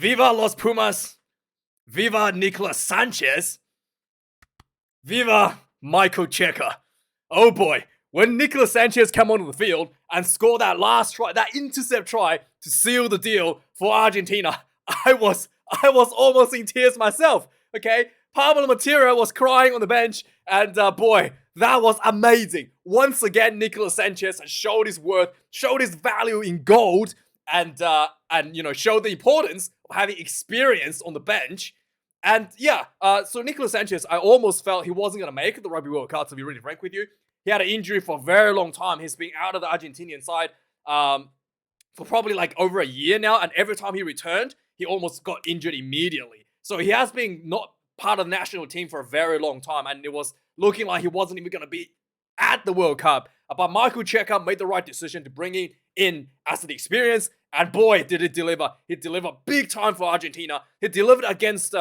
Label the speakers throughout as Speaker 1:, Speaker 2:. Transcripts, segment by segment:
Speaker 1: Viva Los Pumas. Viva Nicolas Sanchez. Viva Michael Cheika. Oh boy, when Nicolas Sanchez came onto the field and scored that last try, that intercept try to seal the deal for Argentina, I was almost in tears myself. Okay, Pablo Matera was crying on the bench, and boy, that was amazing. Once again, Nicolas Sanchez has showed his worth, showed his value in gold, and showed the importance of having experience on the bench. And yeah, so Nicolas Sanchez, I almost felt he wasn't going to make it the Rugby World Cup, to be really frank with you. He had an injury for a very long time. He's been out of the Argentinian side for probably like over a year now. And every time he returned, he almost got injured immediately. So he has been not part of the national team for a very long time. And it was looking like he wasn't even going to be at the World Cup. But Michael Cheika made the right decision to bring him in as the experience. And boy, did it deliver. He delivered big time for Argentina. He delivered against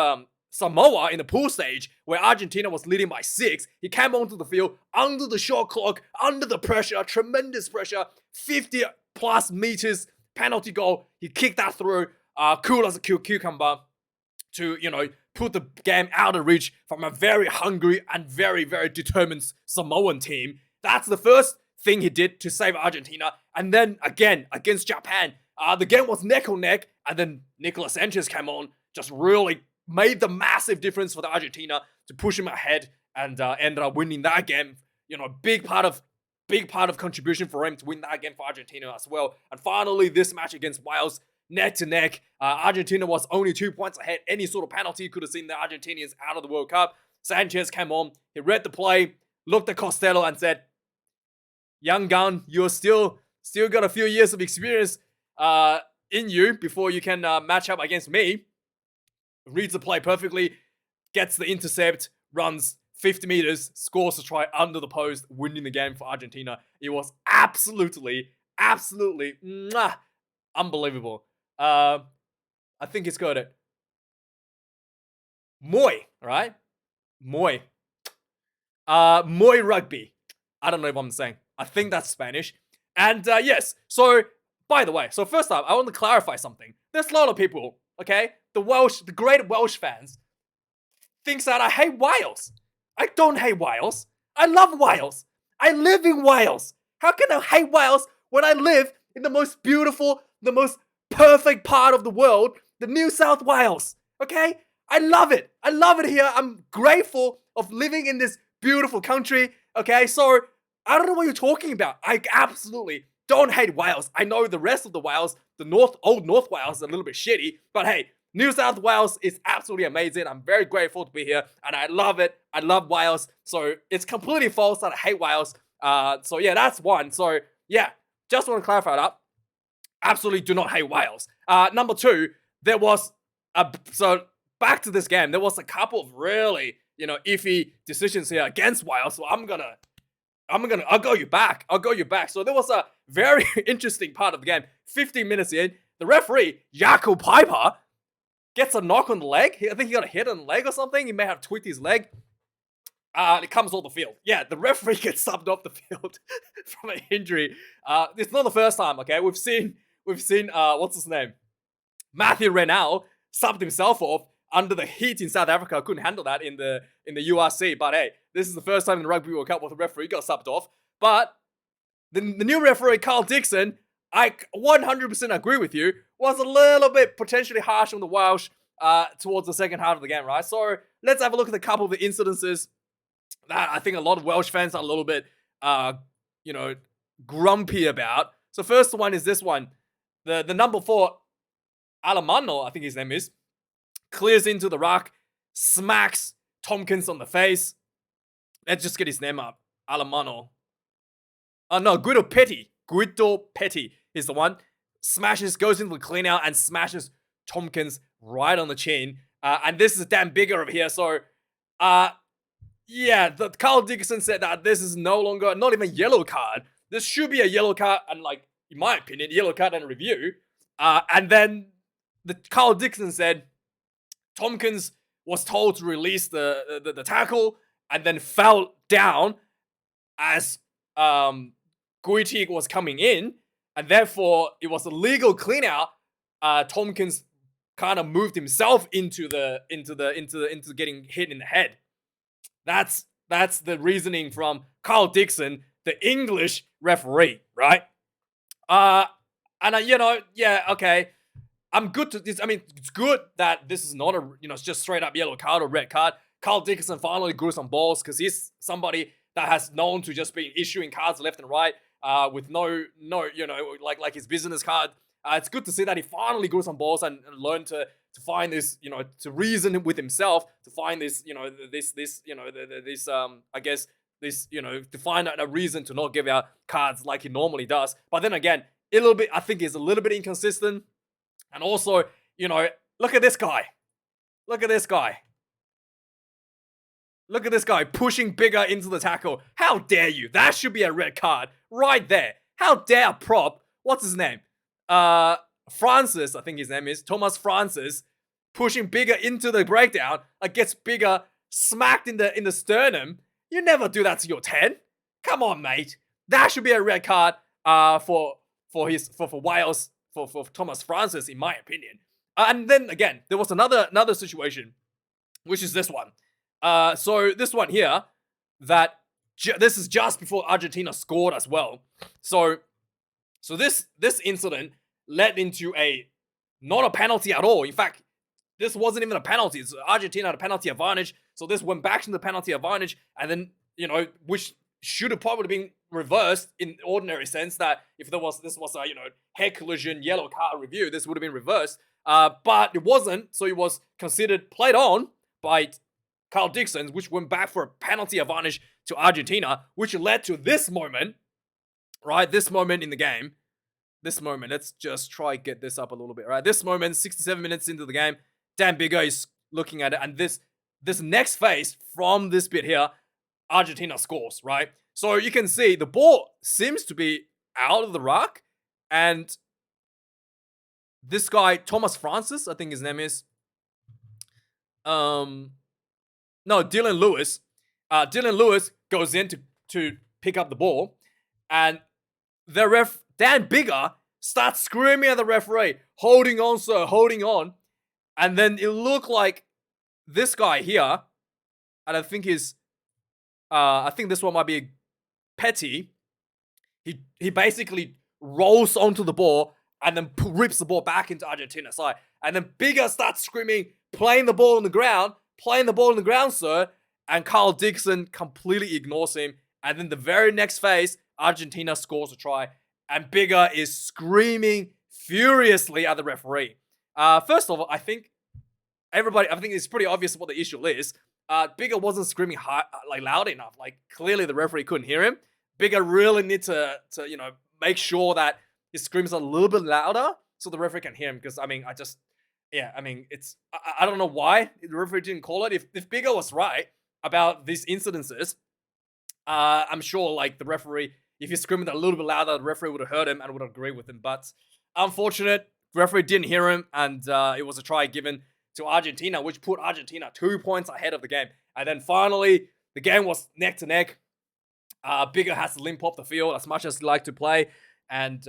Speaker 1: Samoa in the pool stage, where Argentina was leading by 6. He came onto the field under the shot clock, under the pressure, tremendous pressure, 50 plus meters, penalty goal. He kicked that through, cool as a cucumber, to, put the game out of reach from a very hungry and very, very determined Samoan team. That's the first thing he did to save Argentina. And then again, against Japan, the game was neck on neck, and then Nicolas Sanchez came on, just really made the massive difference for the Argentina to push him ahead, and ended up winning that game. Big part of contribution for him to win that game for Argentina as well. And finally, this match against Wales, neck to neck. Argentina was only 2 points ahead. Any sort of penalty could have seen the Argentinians out of the World Cup. Sanchez came on, he read the play, looked at Costello and said, "Young gun, you're still got a few years of experience in you before you can match up against me." Reads the play perfectly, gets the intercept, runs 50 meters, scores a try under the post, winning the game for Argentina. It was absolutely unbelievable. I think it's got it. Moi, right? Moi. Moi Rugby. I don't know if I'm saying. I think that's Spanish. And yes, so by the way, so first up, I want to clarify something. There's a lot of people, okay? The great Welsh fans thinks that I hate Wales. I don't hate Wales. I love Wales. I live in Wales. How can I hate Wales when I live in the most beautiful, the most perfect part of the world, the New South Wales? Okay? I love it. I love it here. I'm grateful of living in this beautiful country. Okay? So, I don't know what you're talking about. I absolutely don't hate Wales. I know the rest of the Wales, the old North Wales, is a little bit shitty, but hey, New South Wales is absolutely amazing. I'm very grateful to be here, and I love it. I love Wales, so it's completely false that I hate Wales. So yeah, that's one. So yeah, just want to clarify that. Absolutely do not hate Wales. Number two, there was so back to this game, there was a couple of really, iffy decisions here against Wales. So I'll go you back. So there was a very interesting part of the game. 15 minutes in, the referee, Jaco Piper, gets a knock on the leg. I think he got a hit on the leg or something. He may have tweaked his leg. It comes off the field. Yeah, the referee gets subbed off the field from an injury. It's not the first time, okay? We've seen what's his name? Matthew Renal subbed himself off under the heat in South Africa. Couldn't handle that in the URC. But hey, this is the first time in the Rugby World Cup where the referee got subbed off. But the new referee, Carl Dixon, I 100% agree with you, was a little bit potentially harsh on the Welsh towards the second half of the game, right? So let's have a look at a couple of the incidences that I think a lot of Welsh fans are a little bit, grumpy about. So first one is this one. The number 4, Alamano, I think his name is, clears into the ruck, smacks Tompkins on the face. Let's just get his name up. Alamano. Guido Petty is the one. Goes into the clean out and smashes Tompkins right on the chin. And this is Dan Bigger over here. So, the Carl Dickinson said that this is no longer, not even a yellow card. This should be a yellow card and, in my opinion, yellow card and review. And then the Carl Dixon said Tompkins was told to release the tackle and then fell down as Guitig was coming in, and therefore it was a legal clean out. Tompkins kind of moved himself into getting hit in the head. That's the reasoning from Carl Dixon, the English referee, right? Yeah, okay. I'm good to this. I mean, it's good that this is not it's just straight up yellow card or red card. Carl Dickinson finally grew some balls because he's somebody that has known to just be issuing cards left and right, with no, like his business card. It's good to see that he finally grew some balls and learned to find this, to reason with himself, to find this, I guess this, to find a reason to not give out cards like he normally does. But then again, I think he's a little bit inconsistent. And also, look at this guy. Look at this guy. Look at this guy pushing Bigger into the tackle. How dare you? That should be a red card right there. How dare a prop? What's his name? Francis, I think his name is. Thomas Francis pushing Bigger into the breakdown. Gets Bigger smacked in the sternum. You never do that to your 10. Come on, mate. That should be a red card for Wales. For Thomas Francis, in my opinion. And then again, there was another situation, which is this one. So this one here, this is just before Argentina scored as well. So this incident led into not a penalty at all. In fact, this wasn't even a penalty. Argentina had a penalty advantage, so this went back to the penalty advantage, and then which should have probably been reversed in ordinary sense, that if this was a head collision yellow card review, this would have been reversed. But it wasn't, so it was considered played on by Carl Dixon, which went back for a penalty advantage to Argentina, which led to this moment, right? This moment in the game. This moment, let's just try get this up a little bit, right? This moment, 67 minutes into the game, Dan Bigger is looking at it, and this next phase from this bit here, Argentina scores, right? So you can see the ball seems to be out of the ruck, and this guy, Thomas Francis, I think his name is, Dylan Lewis. Dylan Lewis goes in to pick up the ball, and the Dan Bigger starts screaming at the referee, "Holding on, sir, holding on." And then it looked like this guy here, and I think this one might be Petty. He basically rolls onto the ball and then rips the ball back into Argentina's side. And then Bigger starts screaming, playing the ball on the ground, sir. And Carl Dixon completely ignores him. And then the very next phase, Argentina scores a try. And Bigger is screaming furiously at the referee. First of all, I think it's pretty obvious what the issue is. Bigger wasn't screaming loud enough. Clearly the referee couldn't hear him. Bigger really need to make sure that his screams are a little bit louder so the referee can hear him. Because I don't know why the referee didn't call it. If Bigger was right about these incidences, I'm sure the referee, if he's screaming a little bit louder, the referee would have heard him and would agree with him. But unfortunate, the referee didn't hear him, and it was a try given to Argentina, which put Argentina 2 points ahead of the game. And then finally, the game was neck to neck. Bigger has to limp off the field as much as he liked to play. And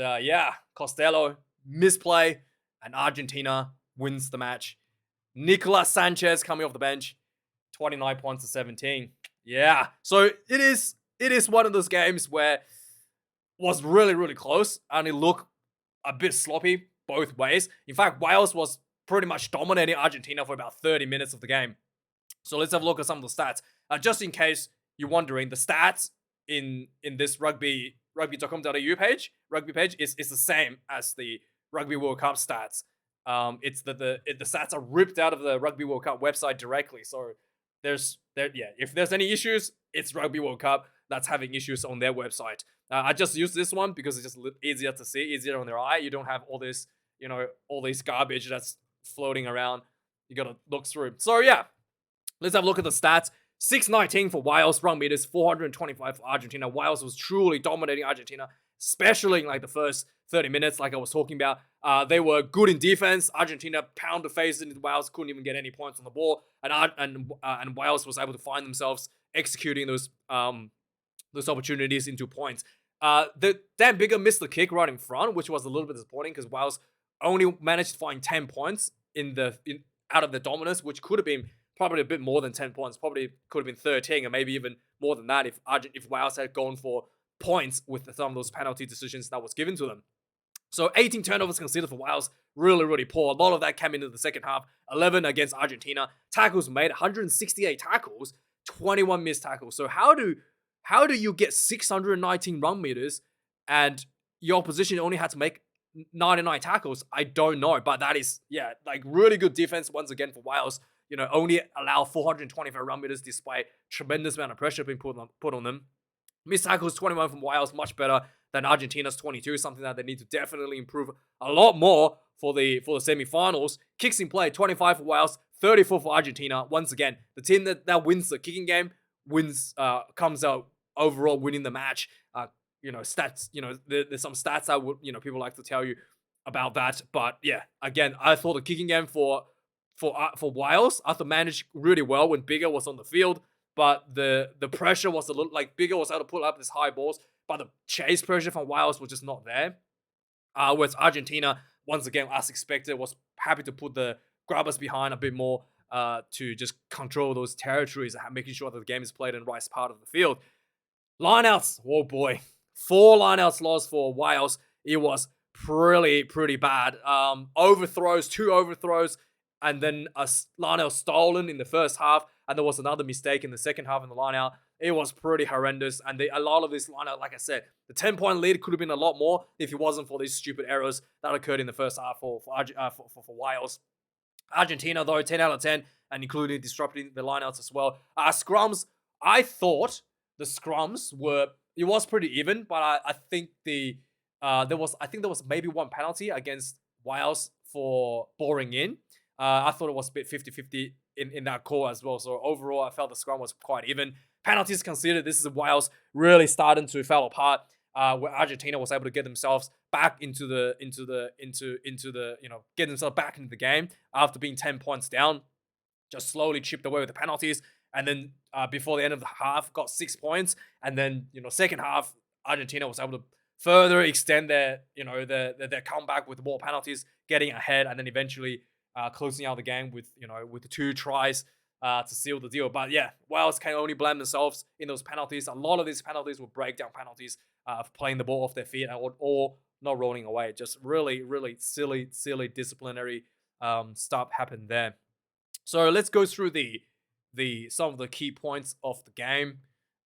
Speaker 1: Costello misplay, and Argentina wins the match. Nicolas Sanchez coming off the bench, 29 points to 17. Yeah, so it is one of those games where it was really, really close, and it looked a bit sloppy both ways. In fact, Wales was pretty much dominating Argentina for about 30 minutes of the game. So let's have a look at some of the stats. Just in case you're wondering, the stats in this rugby.com.au page, rugby page, is the same as the Rugby World Cup stats. It's the stats are ripped out of the Rugby World Cup website directly. So if there's any issues, it's Rugby World Cup that's having issues on their website. I just use this one because it's just easier to see, easier on their eye. You don't have all this, all this garbage that's floating around. You gotta look through. So yeah, let's have a look at the stats. 619 for Wales, wrong meters, 425 for Argentina. Wales was truly dominating Argentina, especially in the first 30 minutes, like I was talking about. They were good in defense. Argentina pounded face into Wales, couldn't even get any points on the ball, and Wales was able to find themselves executing those opportunities into points. Dan Bigger missed the kick right in front, which was a little bit disappointing because Wales only managed to find 10 points out of the dominance, which could have been probably a bit more than 10 points. Probably could have been 13 or maybe even more than that if Wales had gone for points with some of those penalty decisions that was given to them. So 18 turnovers considered for Wales, really, really poor. A lot of that came into the second half. 11 against Argentina. Tackles made, 168 tackles, 21 missed tackles. So how do you get 619 run meters and your opposition only had to make 99 tackles? I don't know, but that is, like really good defense once again for Wales. Only allow 425 run meters despite tremendous amount of pressure being put on them. Missed tackles 21 from Wales, much better than Argentina's 22, something that they need to definitely improve a lot more for the semi-finals. Kicks in play, 25 for Wales, 34 for Argentina. Once again, the team that wins the kicking game comes out overall winning the match. Stats, there's some stats that would, people like to tell you about that. But yeah, again, I thought the kicking game for Wales, I thought managed really well when Bigger was on the field. But the pressure was a little, like, Bigger was able to pull up these high balls, but the chase pressure from Wales was just not there. Whereas Argentina, once again, as expected, was happy to put the grabbers behind a bit more to just control those territories, making sure that the game is played in the right part of the field. Lineouts, oh boy. 4 lineouts lost for Wales. It was pretty bad. Overthrows, 2 overthrows, and then a lineout stolen in the first half, and there was another mistake in the second half in the lineout. It was pretty horrendous, and a lot of this lineout, like I said, the 10-point lead could have been a lot more if it wasn't for these stupid errors that occurred in the first half for Wales. Argentina, though, 10 out of 10, and including disrupting the lineouts as well. Scrums, I thought the scrums it was pretty even, but I think there was maybe one penalty against Wales for boring in. I thought it was a bit 50-50 in that call as well. So overall, I felt the scrum was quite even. Penalties considered, this is Wales really starting to fall apart. Where Argentina was able to get themselves back get themselves back into the game after being 10 points down. Just slowly chipped away with the penalties, and then before the end of the half, got 6 points. And then second half, Argentina was able to further extend their comeback with more penalties, getting ahead, and then eventually closing out the game with the 2 tries to seal the deal. But yeah, Wales can only blame themselves in those penalties. A lot of these penalties were breakdown penalties of playing the ball off their feet or not rolling away. Just really, really silly disciplinary stuff happened there. So let's go through some of the key points of the game.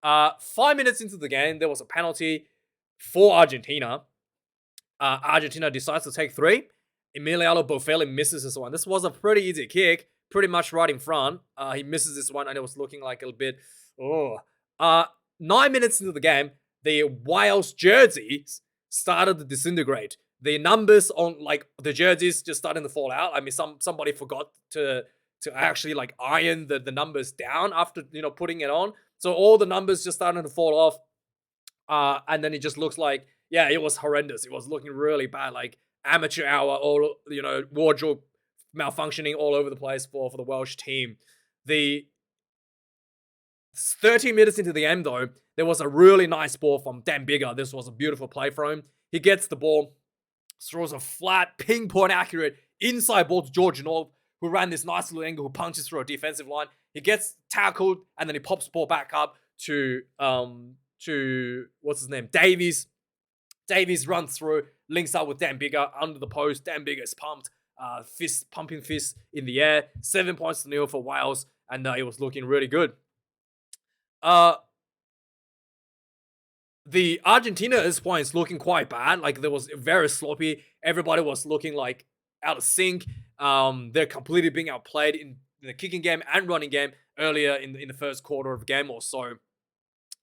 Speaker 1: 5 minutes into the game, there was a penalty for Argentina. Argentina decides to take 3. Emiliano Boffelli misses this one. This was a pretty easy kick, pretty much right in front. He misses this one, and it was looking like a bit. 9 minutes into the game, the Wales jerseys started to disintegrate. The numbers on the jerseys just starting to fall out. I mean, somebody forgot to actually iron the numbers down after putting it on. So all the numbers just starting to fall off. And then it just looks like, it was horrendous. It was looking really bad, like amateur hour, all wardrobe malfunctioning all over the place for the Welsh team. The 30 minutes into the game, though, there was a really nice ball from Dan Bigger. This was a beautiful play for him. He gets the ball, throws a flat, pinpoint accurate inside ball to George North, who ran this nice little angle, who punches through a defensive line. He gets tackled, and then he pops the ball back up to what's his name, Davies. Davies runs through, links up with Dan Bigger under the post. Dan Bigger is pumped, pumping fist in the air. 7 points to nil for Wales, and it was looking really good. The Argentina at this point is looking quite bad. There was very sloppy. Everybody was looking out of sync. They're completely being outplayed in the kicking game and running game earlier in the first quarter of the game or so.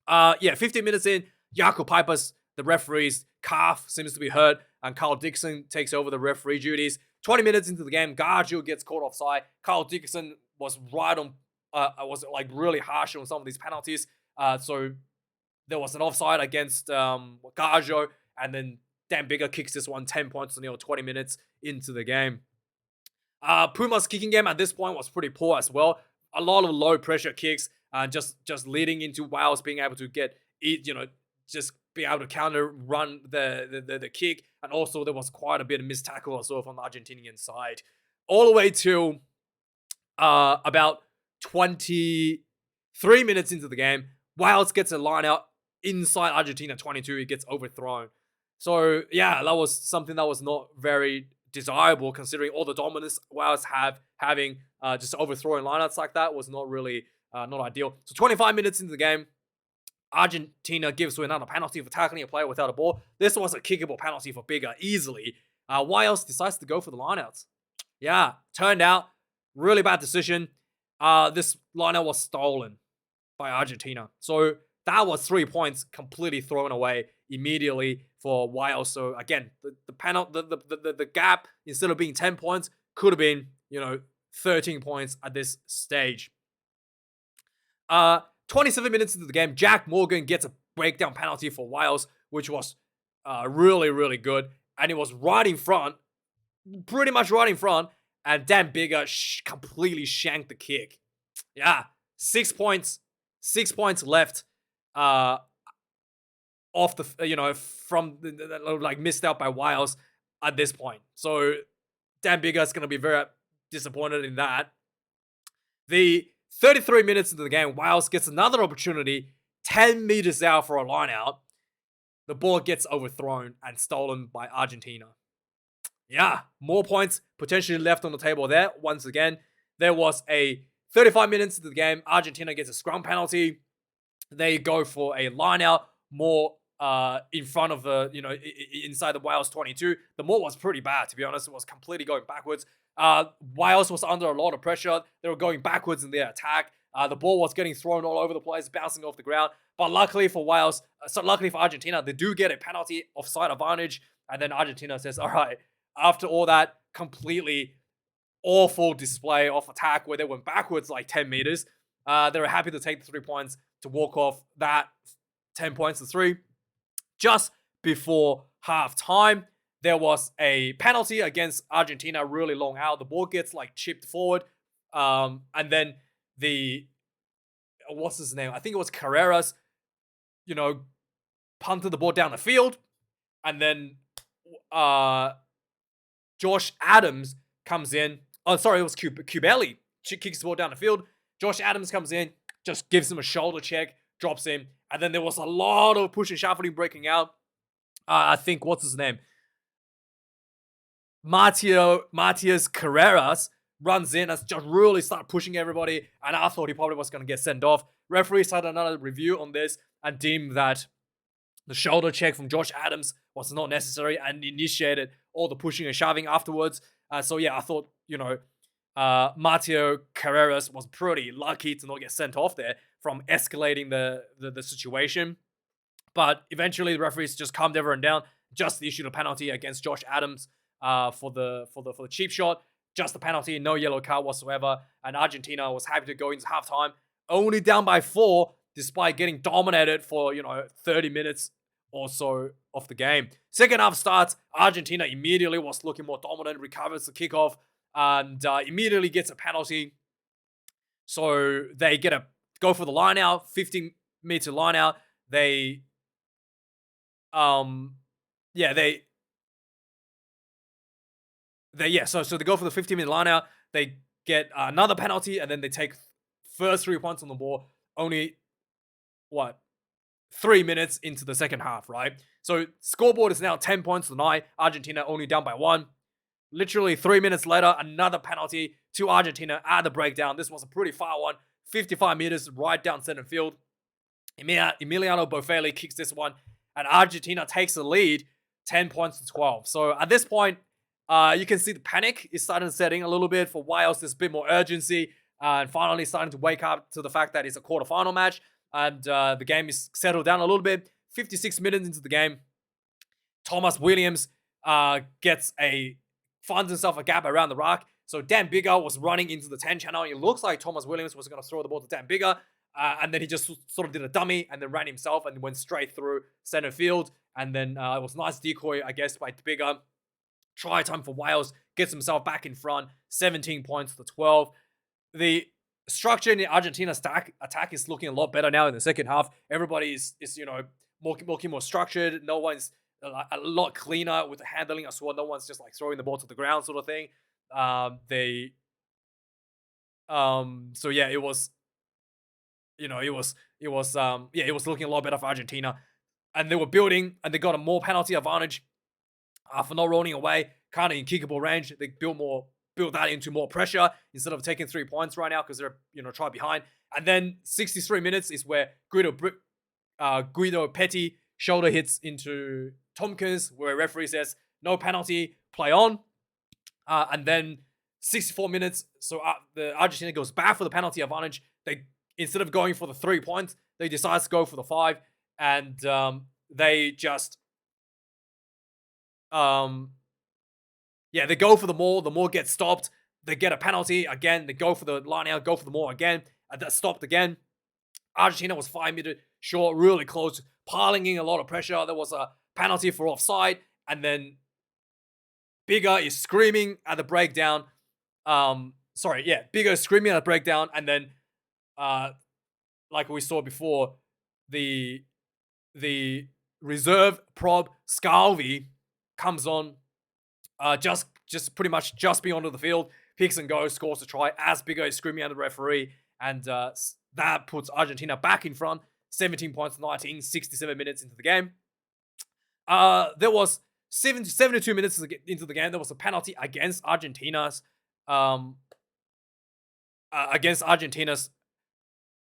Speaker 1: 15 minutes in, Jaco Pipers, the referee's calf seems to be hurt, and Carl Dixon takes over the referee duties. 20 minutes into the game, Gargill gets caught offside. Carl Dixon was right on, really harsh on some of these penalties. So there was an offside against Gargill, and then Dan Bigger kicks this one 10 points to nil 20 minutes into the game. Puma's kicking game at this point was pretty poor as well. A lot of low pressure kicks, just leading into Wales being able to just be able to counter run the kick, and also there was quite a bit of missed tackle as well from the Argentinian side. all the way to about 23 minutes into the game. Wales gets a line out inside Argentina 22. It gets overthrown. So, yeah, that was something that was not very desirable, considering all the dominance Wales having just overthrowing lineouts like that was not really not ideal. So 25 minutes into the game, Argentina gives to another penalty for tackling a player without a ball. This was a kickable penalty for Bigger, easily. Wales decides to go for the lineouts. Yeah, turned out, really bad decision. This lineout was stolen by Argentina. So that was 3 points completely thrown away immediately for Wales. So again, the gap, instead of being 10 points, could have been, 13 points at this stage. 27 minutes into the game, Jack Morgan gets a breakdown penalty for Wales, which was really, really good. And it was right in front, pretty much right in front. And Dan Bigger completely shanked the kick. Yeah, 6 points. 6 points left off the, from like missed out by Wales at this point. So Dan Bigger is going to be very disappointed in that. The 33 minutes into the game, Wales gets another opportunity, 10 meters out for a line out. The ball gets overthrown and stolen by Argentina. Yeah, more points potentially left on the table there. Once again, there was a 35 minutes into the game. Argentina gets a scrum penalty. They go for a line out, more in front of the, inside the Wales 22. The more was pretty bad, to be honest. It was completely going backwards. Wales was under a lot of pressure. They were going backwards in their attack. The ball was getting thrown all over the place, bouncing off the ground. But luckily for luckily for Argentina, they do get a penalty offside advantage. And then Argentina says, all right, after all that completely awful display of attack where they went backwards like 10 meters, they were happy to take the 3 points to walk off that 10 points to 3. Just before half time, there was a penalty against Argentina, really long out. The ball gets like chipped forward. And then what's his name? I think it was Carreras, punted the ball down the field. And then Josh Adams comes in. Oh, sorry, it was Cubelli. Kicks the ball down the field. Josh Adams comes in, just gives him a shoulder check, drops him. And then there was a lot of push and shuffling breaking out. I think, what's his name? Matias Carreras runs in and just really started pushing everybody. And I thought he probably was going to get sent off. Referees had another review on this and deemed that the shoulder check from Josh Adams was not necessary and initiated all the pushing and shoving afterwards. So yeah, I thought, Mateo Carreras was pretty lucky to not get sent off there from escalating the situation. But eventually the referees just calmed everyone down, just issued a penalty against Josh Adams for the cheap shot. Just a penalty, no yellow card whatsoever. And Argentina was happy to go into halftime, only down by 4, despite getting dominated for, 30 minutes or so of the game. Second half starts, Argentina immediately was looking more dominant, recovers the kickoff, and immediately gets a penalty. So they go for the line out, 15-meter line out. So they go for the 15-minute line out. They get another penalty, and then they take first 3 points on the ball. Only 3 minutes into the second half, right? So scoreboard is now 10 points to 9. Argentina only down by 1. Literally 3 minutes later, another penalty to Argentina at the breakdown. This was a pretty far one, 55 meters right down center field. Emiliano Boffelli kicks this one, and Argentina takes the lead, 10 points to 12. So at this point, you can see the panic is starting to set in a little bit. For Wales, there's a bit more urgency, and finally starting to wake up to the fact that it's a quarterfinal match, and the game is settled down a little bit. 56 minutes into the game, Thomas Williams finds himself a gap around the rock. So Dan Bigger was running into the 10 channel. It looks like Thomas Williams was going to throw the ball to Dan Bigger. And then he just sort of did a dummy and then ran himself and went straight through center field. And then it was a nice decoy, I guess, by Bigger. Try time for Wales. Gets himself back in front. 17 points to 12. The structure in the Argentina attack is looking a lot better now in the second half. Everybody is looking more structured. No one's a lot cleaner with the handling as well. No one's just like throwing the ball to the ground sort of thing. They so yeah, it was it was looking a lot better for Argentina, and they were building, and they got a more penalty advantage for not rolling away, kind of in kickable range. They built that into more pressure instead of taking 3 points right now because they're try behind. And then 63 minutes is where Guido Petty shoulder hits into Tompkins, where referee says no penalty, play on. And then 64 minutes, so the Argentina goes back for the penalty advantage. They, instead of going for the 3 points, they decide to go for the 5, and they just they go for the maul. The maul gets stopped. They get a penalty again. They go for the line out, go for the maul again, and that's stopped again. Argentina was 5 meters short, really close, piling in a lot of pressure. There was a penalty for offside, and then Bigger is screaming at the breakdown. Bigger is screaming at the breakdown, and then, like we saw before, the reserve prop Scalvi comes on, just pretty much just beyond the field, picks and goes, scores a try as Bigger is screaming at the referee, and that puts Argentina back in front, 17 points to 19, 67 minutes into the game. There was 72 minutes into the game, there was a penalty against Argentina's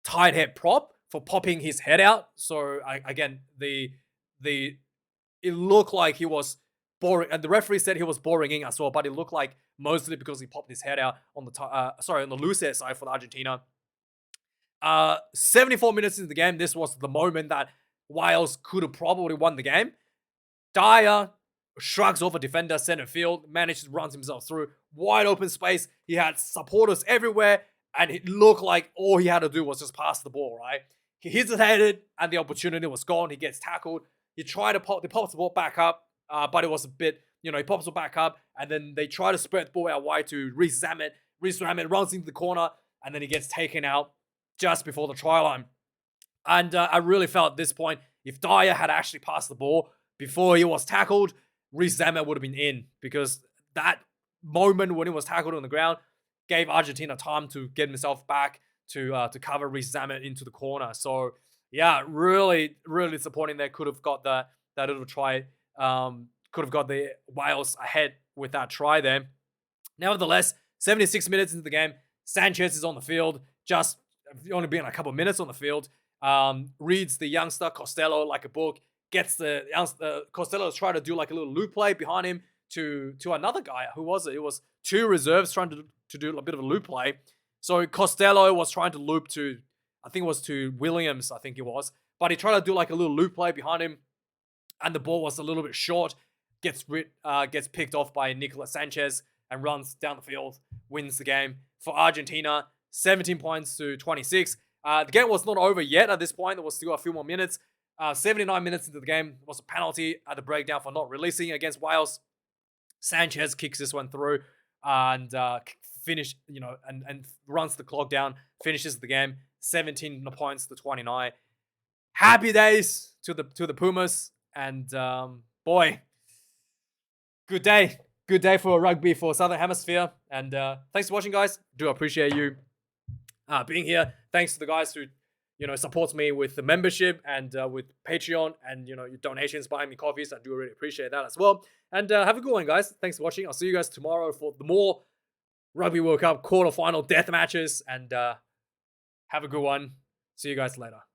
Speaker 1: tight head prop for popping his head out. So it looked like he was boring, and the referee said he was boring in as well, but it looked like mostly because he popped his head out on the loose head side for the Argentina. 74 minutes into the game, this was the moment that Wales could have probably won the game. Dyer shrugs off a defender center field, manages to run himself through wide open space. He had supporters everywhere, and it looked like all he had to do was just pass the ball, right? He hesitated, and the opportunity was gone. He gets tackled. He tried to pop the ball back up, but it was a bit, he pops it back up, and then they try to spread the ball out wide to Reece Zammit. Reece Zammit runs into the corner, and then he gets taken out just before the try line. And I really felt at this point, if Dyer had actually passed the ball before he was tackled, Reece Zammit would have been in, because that moment when he was tackled on the ground gave Argentina time to get himself back to cover Reece Zammit into the corner. So yeah, really, really disappointing. They could have got that little try, could have got the Wales ahead with that try there. Nevertheless, 76 minutes into the game, Sanchez is on the field, just only being a couple of minutes on the field, reads the youngster Costello like a book, gets the youngster Costello trying to do like a little loop play behind him to another guy. Who was it? It was two reserves trying to do a bit of a loop play. So Costello was trying to loop to, I think it was to Williams, I think it was. But he tried to do like a little loop play behind him, and the ball was a little bit short. Gets picked off by Nicolas Sanchez and runs down the field, wins the game for Argentina, 17 points to 26. The game was not over yet at this point. There was still a few more minutes. 79 minutes into the game was a penalty at the breakdown for not releasing against Wales. Sanchez kicks this one through and and runs the clock down, finishes the game, 17 points to 29. Happy days to the Pumas, and boy, good day for rugby for Southern Hemisphere. And thanks for watching, guys. Do appreciate you being here. Thanks to the guys who supports me with the membership and with Patreon and your donations, buying me coffees. I do really appreciate that as well. And have a good one, guys. Thanks for watching. I'll see you guys tomorrow for the more Rugby World Cup quarterfinal death matches. And have a good one. See you guys later.